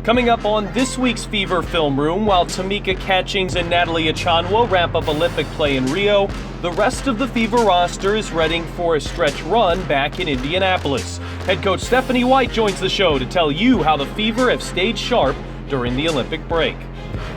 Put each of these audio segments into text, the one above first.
Coming up on this week's Fever Film Room, while Tamika Catchings and Natalie Achonwa wrap up Olympic play in Rio, the rest of the Fever roster is readying for a stretch run back in Indianapolis. Head coach Stephanie White joins the show to tell you how the Fever have stayed sharp during the Olympic break.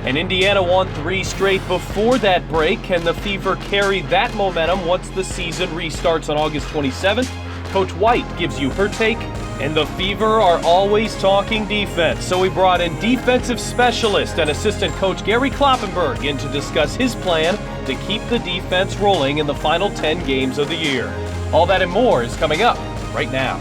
And Indiana won 3 straight before that break. Can the Fever carry that momentum once the season restarts on August 27th? Coach White gives you her take. And the Fever are always talking defense, so we brought in defensive specialist and assistant coach Gary Kloppenburg in to discuss his plan to keep the defense rolling in the final 10 games of the year. All that and more is coming up right now.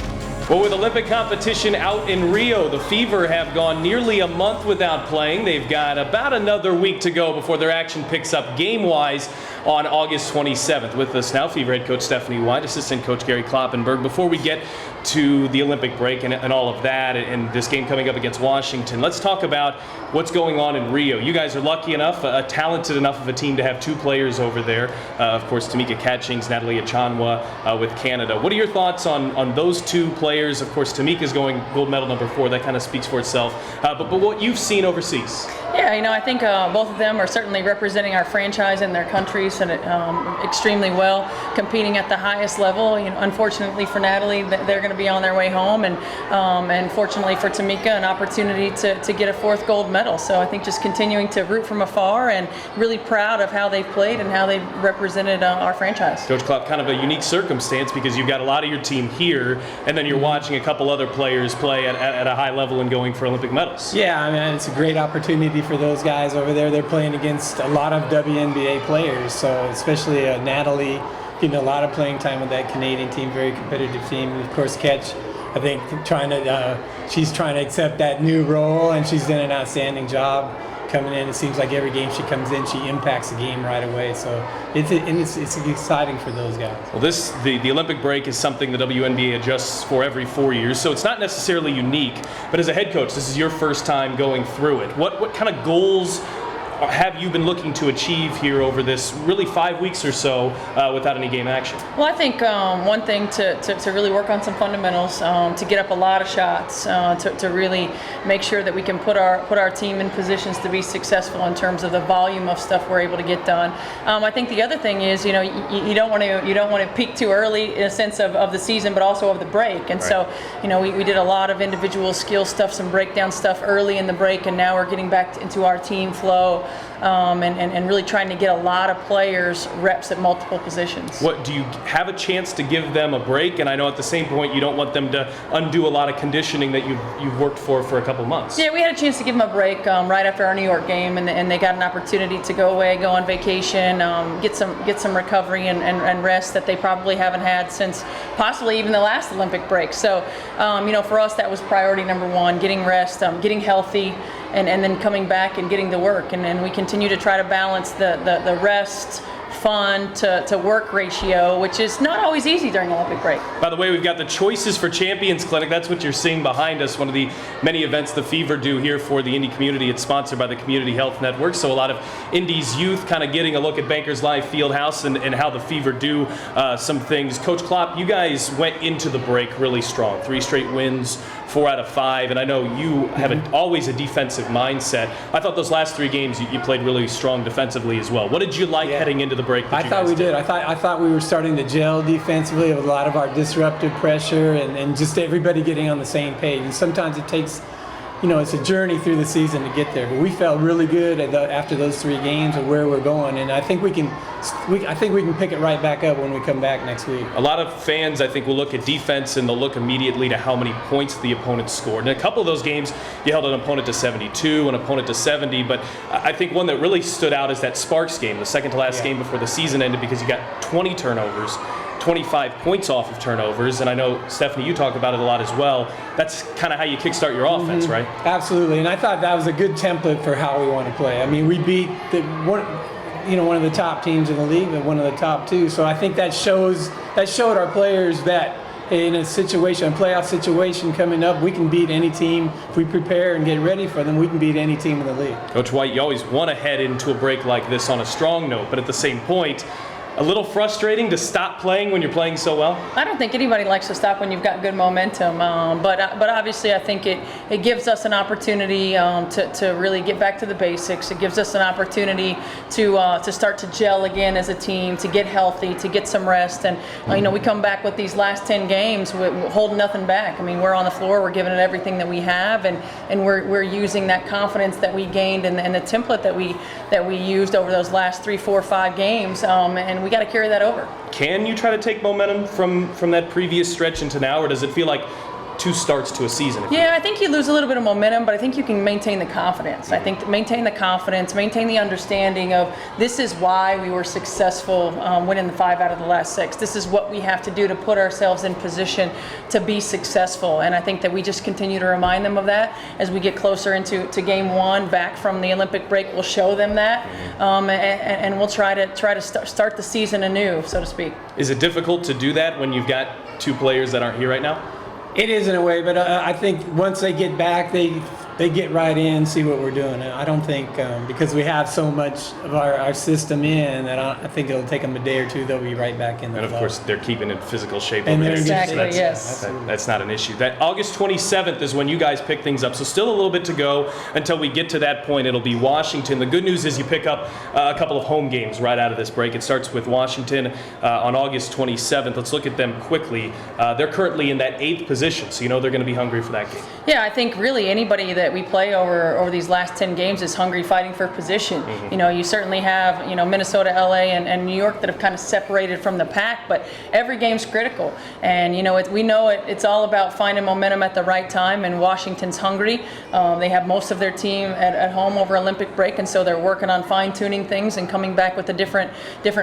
Well, with Olympic competition out in Rio, the Fever have gone nearly a month without playing. They've got about another week to go before their action picks up game-wise on August 27th. With us now, Fever head coach Stephanie White, assistant coach Gary Kloppenburg. Before we get to the Olympic break and all of that, and this game coming up against Washington, let's talk about what's going on in Rio. You guys are lucky enough, talented enough of a team to have 2 players over there. Of course, Tamika Catchings, Natalie Achonwa with Canada. What are your thoughts on those 2 players? Of course, Tamika's going gold medal number 4. That kind of speaks for itself. But what you've seen overseas? Yeah, I think both of them are certainly representing our franchise and their countries and extremely well, competing at the highest level. Unfortunately for Natalie, they're going to be on their way home, and fortunately for Tamika, an opportunity to get a 4th gold medal. So I think just continuing to root from afar and really proud of how they've played and how they've represented our franchise. Coach Klopp, kind of a unique circumstance because you've got a lot of your team here, and then you're watching a couple other players play at a high level and going for Olympic medals. Yeah, I mean, it's a great opportunity for those guys over there. They're playing against a lot of WNBA players, so especially Natalie getting a lot of playing time with that Canadian team, very competitive team. And of course, Catch, I think, she's trying to accept that new role, and she's done an outstanding job coming in. It seems like every game she comes in, she impacts the game right away. So it's exciting for those guys. Well, the Olympic break is something the WNBA adjusts for every 4 years, so it's not necessarily unique. But as a head coach, this is your first time going through it. What kind of goals have you been looking to achieve here over this really 5 weeks or so without any game action? Well, I think one thing to really work on some fundamentals, to get up a lot of shots, to really make sure that we can put our team in positions to be successful in terms of the volume of stuff we're able to get done. I think the other thing is, you don't want to peak too early in a sense of the season, but also of the break. And right. So, we did a lot of individual skill stuff, some breakdown stuff early in the break, and now we're getting back into our team flow. And really trying to get a lot of players reps at multiple positions. What do you have a chance to give them a break? And I know at the same point you don't want them to undo a lot of conditioning that you've worked for a couple months. Yeah, we had a chance to give them a break right after our New York game, and they got an opportunity to go away, go on vacation, get some recovery and rest that they probably haven't had since possibly even the last Olympic break. So, for us that was priority number 1: getting rest, getting healthy. And then coming back and getting the work, and then we continue to try to balance the rest, fun to work ratio, which is not always easy during the Olympic break. By the way, we've got the Choices for Champions Clinic. That's what you're seeing behind us, one of the many events the Fever do here for the Indy community. It's sponsored by the Community Health Network, so a lot of Indy's youth kind of getting a look at Bankers Life Fieldhouse and how the Fever do some things. Coach Klopp, you guys went into the break really strong. 3 straight wins, 4 out of 5, and I know you have always a defensive mindset. I thought those last 3 games you played really strong defensively as well. What did you like heading into the break? I thought we did. I thought we were starting to gel defensively with a lot of our disruptive pressure and just everybody getting on the same page. And sometimes it takes, it's a journey through the season to get there. But we felt really good after those 3 games of where we're going, and I think we can pick it right back up when we come back next week. A lot of fans, I think, will look at defense and they'll look immediately to how many points the opponent scored. In a couple of those games, you held an opponent to 72, an opponent to 70, but I think one that really stood out is that Sparks game, the second to last game before the season ended, because you got 20 turnovers. 25 points off of turnovers, and I know, Stephanie, you talk about it a lot as well. That's kind of how you kickstart your offense, right? Absolutely, and I thought that was a good template for how we want to play. I mean, we beat one of the top teams in the league, but one of the top 2. So I think that showed our players that in a playoff situation coming up, we can beat any team. If we prepare and get ready for them, we can beat any team in the league. Coach White, you always want to head into a break like this on a strong note, but at the same point, a little frustrating to stop playing when you're playing so well? I don't think anybody likes to stop when you've got good momentum, but obviously I think it it gives us an opportunity to really get back to the basics. It gives us an opportunity to start to gel again as a team, to get healthy, to get some rest. And we come back with these last 10 games, we're holding nothing back. I mean, we're on the floor, we're giving it everything that we have, and we're using that confidence that we gained and the template that we used over those last 3, 4, 5 games, and we got to carry that over. Can you try to take momentum from that previous stretch into now, or does it feel like 2 starts to a season? Yeah, I think you lose a little bit of momentum, but I think you can maintain the confidence. I think maintain the confidence, maintain the understanding of this is why we were successful winning the 5 out of the last 6. This is what we have to do to put ourselves in position to be successful. And I think that we just continue to remind them of that as we get closer into game 1, back from the Olympic break. We'll show them that, and we'll try to start the season anew, so to speak. Is it difficult to do that when you've got 2 players that aren't here right now? It is in a way, but I think once they get back, they get right in, see what we're doing. I don't think because we have so much of our system in that I think it'll take them a day or 2. They'll be right back in the And of flow. course, they're keeping in physical shape And over there. Exactly, So yes. That's not an issue. That August 27th is when you guys pick things up. So still a little bit to go until we get to that point. It'll be Washington. The good news is you pick up a couple of home games right out of this break. It starts with Washington on August 27th. Let's look at them quickly. They're currently in that 8th position, so they're going to be hungry for that game. Yeah, I think really anybody that we play over these last 10 games is hungry, fighting for position. You certainly have Minnesota, LA, and New York that have kind of separated from the pack, but every game's critical. And we know it's all about finding momentum at the right time. And Washington's hungry. They have most of their team at home over Olympic break, and so they're working on fine-tuning things and coming back with a different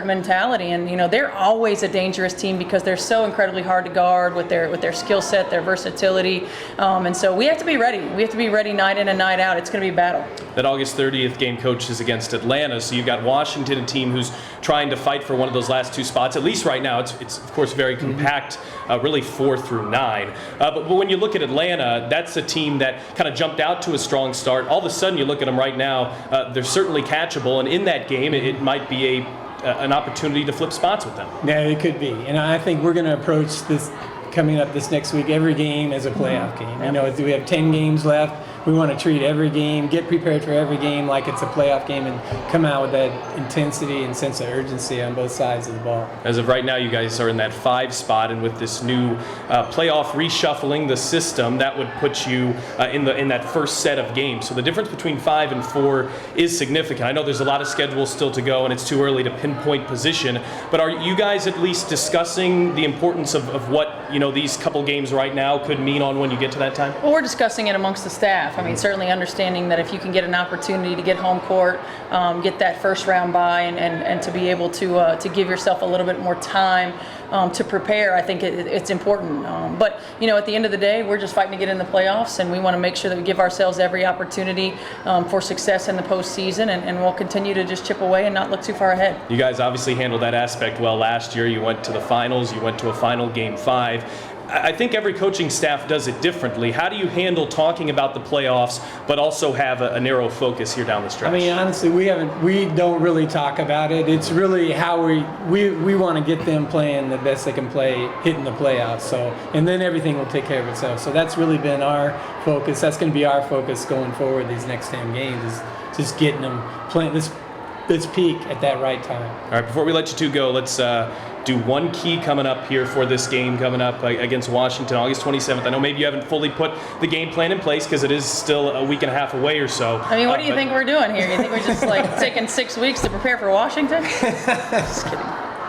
mentality. And they're always a dangerous team because they're so incredibly hard to guard with their skill set, their versatility. And so we have to be ready. We have to be ready night in and night out. It's going to be a battle. That August 30th game, coach, is against Atlanta. So you've got Washington, a team who's trying to fight for one of those last 2 spots. At least right now, it's of course very compact, really 4 through 9. But when you look at Atlanta, that's a team that kind of jumped out to a strong start. All of a sudden, you look at them right now, they're certainly catchable. And in that game, it might be an opportunity to flip spots with them. Yeah, it could be. And I think we're going to approach this coming up this next week, every game as a playoff game. We have 10 games left. We want to treat every game, get prepared for every game like it's a playoff game, and come out with that intensity and sense of urgency on both sides of the ball. As of right now, you guys are in that 5 spot, and with this new playoff reshuffling the system, that would put you in that first set of games. So the difference between 5 and 4 is significant. I know there's a lot of schedules still to go, and it's too early to pinpoint position. But are you guys at least discussing the importance of what these couple games right now could mean on when you get to that time? Well, we're discussing it amongst the staff. I mean, certainly understanding that if you can get an opportunity to get home court, get that first round bye, and to be able to give yourself a little bit more time to prepare, I think it's important. But at the end of the day, we're just fighting to get in the playoffs, and we want to make sure that we give ourselves every opportunity for success in the postseason, and we'll continue to just chip away and not look too far ahead. You guys obviously handled that aspect well last year. You went to the finals. You went to a final game 5. I think every coaching staff does it differently. How do you handle talking about the playoffs, but also have a narrow focus here down the stretch? I mean, honestly, we don't really talk about it. It's really how we want to get them playing the best they can play, hitting the playoffs. So, and then everything will take care of itself. So that's really been our focus. That's going to be our focus going forward. These next 10 games is just getting them playing this peak at that right time. All right, before we let you two go, let's do one key coming up here for this game coming up against Washington, August 27th. I know maybe you haven't fully put the game plan in place because it is still a week and a half away or so. I mean, what do you think we're doing here? You think we're just taking 6 weeks to prepare for Washington? Just kidding.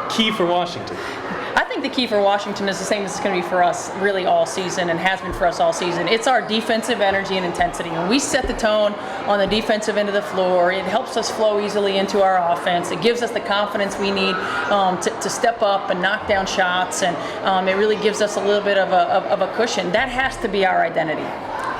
Key for Washington. I think the key for Washington is the same as it's going to be for us really all season, and has been for us all season. It's our defensive energy and intensity. When we set the tone on the defensive end of the floor, it helps us flow easily into our offense. It gives us the confidence we need to step up and knock down shots, and it really gives us a little bit of a cushion. That has to be our identity.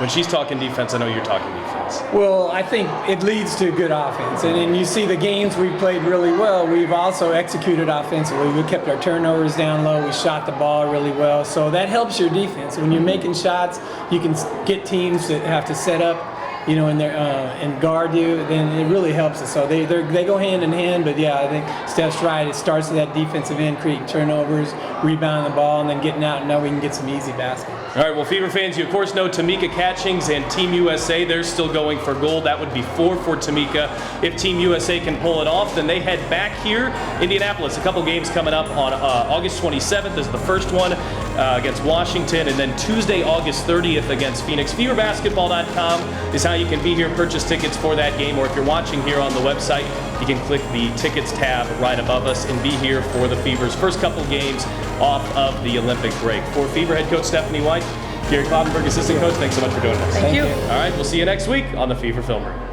When she's talking defense, I know you're talking defense. Well, I think it leads to good offense. And you see the games we've played really well, we've also executed offensively. We kept our turnovers down low. We shot the ball really well. So that helps your defense. When you're making shots, you can get teams that have to set up, in their and guard you. Then it really helps us. So they go hand in hand. But yeah, I think Steph's right. It starts with that defensive end, creating turnovers, rebounding the ball and then getting out and know we can get some easy baskets. All right, well, Fever fans, you of course know Tamika Catchings and Team USA. They're still going for gold. That would be 4 for Tamika. If Team USA can pull it off, then they head back here, Indianapolis. A couple games coming up on August 27th is the first one against Washington, and then Tuesday, August 30th against Phoenix. FeverBasketball.com is how you can be here and purchase tickets for that game, or if you're watching here on the website, you can click the tickets tab right above us and be here for the Fever's first couple games off of the Olympic break. For Fever head coach Stephanie White, Gary Kloppenburg, assistant coach, thanks so much for doing this. Thank you. All right, we'll see you next week on the Fever Film Room.